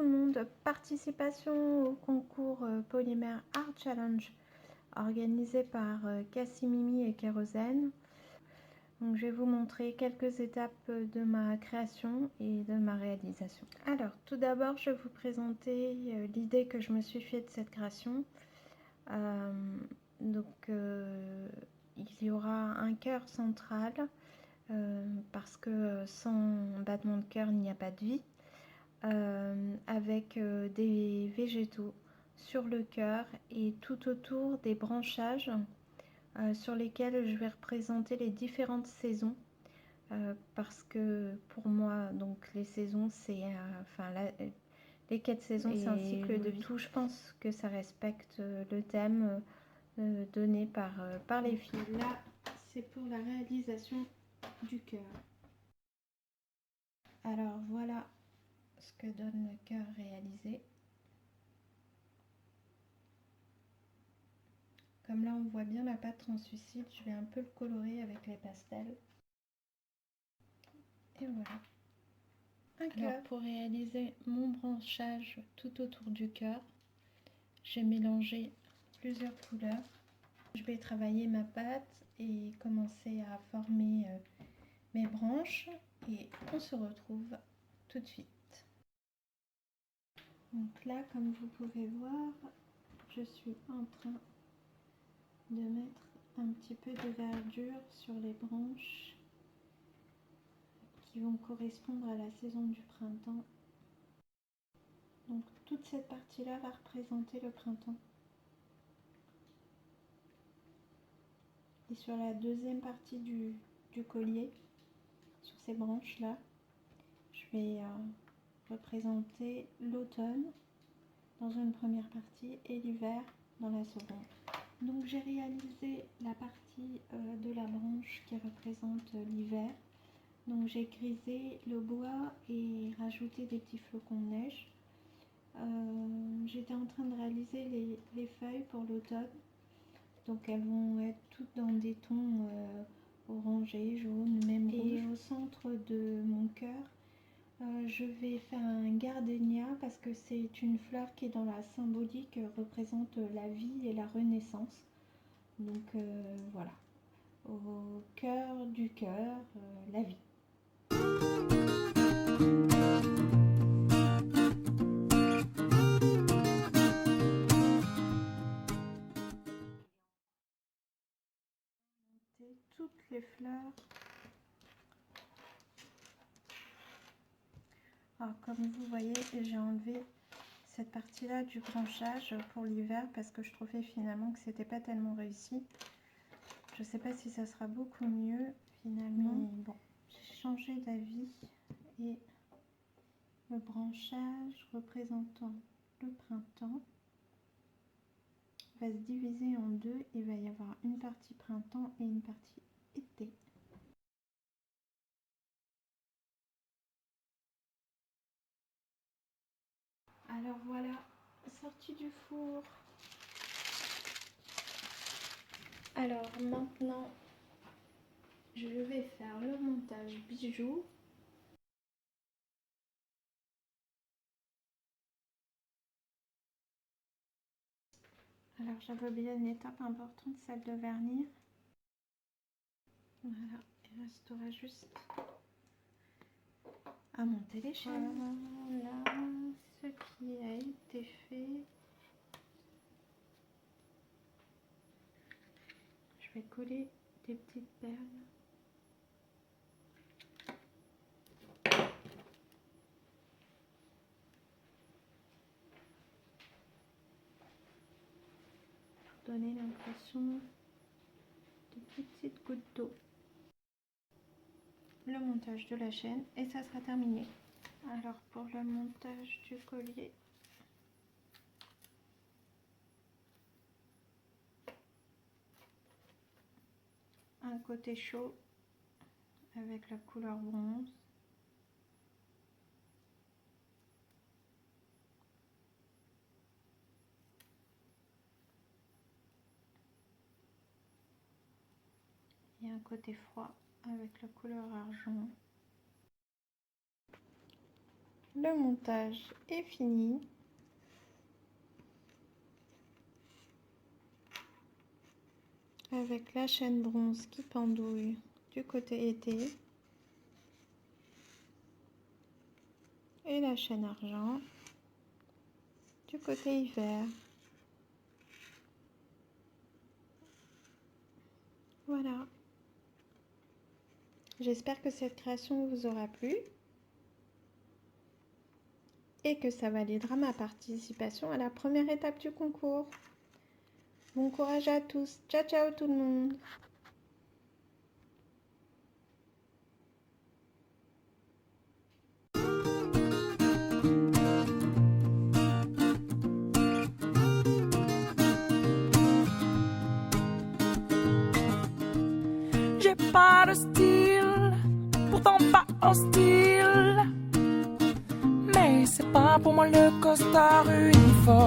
tout le monde, participation au concours Polymère Art Challenge organisé par Cassimimi et Kérosène. Donc, je vais vous montrer quelques étapes de ma création et de ma réalisation. Alors, tout d'abord, je vais vous présenter l'idée que je me suis fait de cette création. Il y aura un cœur central parce que sans battement de cœur, il n'y a pas de vie. Avec des végétaux sur le cœur et tout autour des branchages sur lesquels je vais représenter les différentes saisons parce que pour moi donc les saisons c'est les 4 saisons c'est un cycle de vie. Je pense que ça respecte le thème donné par les filles. Là c'est pour la réalisation du cœur. Alors voilà ce que donne le cœur réalisé. Comme là on voit bien la pâte translucide, je vais un peu le colorer avec les pastels. Et voilà. Alors pour réaliser mon branchage tout autour du cœur, j'ai mélangé plusieurs couleurs. Je vais travailler ma pâte et commencer à former mes branches et on se retrouve tout de suite. Donc là, comme vous pouvez voir, je suis en train de mettre un petit peu de verdure sur les branches qui vont correspondre à la saison du printemps. Donc toute cette partie-là va représenter le printemps. Et sur la deuxième partie du collier, sur ces branches-là, je vais représenter l'automne dans une première partie et l'hiver dans la seconde. Donc j'ai réalisé la partie de la branche qui représente l'hiver. Donc j'ai grisé le bois et rajouté des petits flocons de neige. J'étais en train de réaliser les feuilles pour l'automne. Donc elles vont être toutes dans des tons orangés, jaunes, même rouges. Et au centre de mon cœur, je vais faire un gardénia parce que c'est une fleur qui est dans la symbolique, représente la vie et la renaissance. Donc voilà, au cœur du cœur, la vie. Toutes les fleurs. Alors comme vous voyez, j'ai enlevé cette partie là du branchage pour l'hiver parce que je trouvais finalement que c'était pas tellement réussi. Je sais pas si ça sera beaucoup mieux finalement. Mais bon, j'ai changé d'avis et le branchage représentant le printemps va se diviser en deux. Il va y avoir une partie printemps et une partie été. Alors voilà, sortie du four. Alors maintenant, je vais faire le montage bijoux. Alors j'avais oublié une étape importante, celle de vernir. Voilà, il restera juste à monter les chaînes. Voilà ce qui a été fait. Je vais coller des petites perles. Pour donner l'impression de petites gouttes d'eau. Le montage de la chaîne et ça sera terminé. Alors pour le montage du collier, un côté chaud avec la couleur bronze. Et un côté froid avec la couleur argent. Le montage est fini. Avec la chaîne bronze qui pendouille du côté été et la chaîne argent du côté hiver. Voilà. J'espère que cette création vous aura plu et que ça validera ma participation à la première étape du concours. Bon courage à tous. Ciao, ciao tout le monde. J'ai pas de style, pourtant pas hostile. Mais c'est pas pour moi le costard uniforme.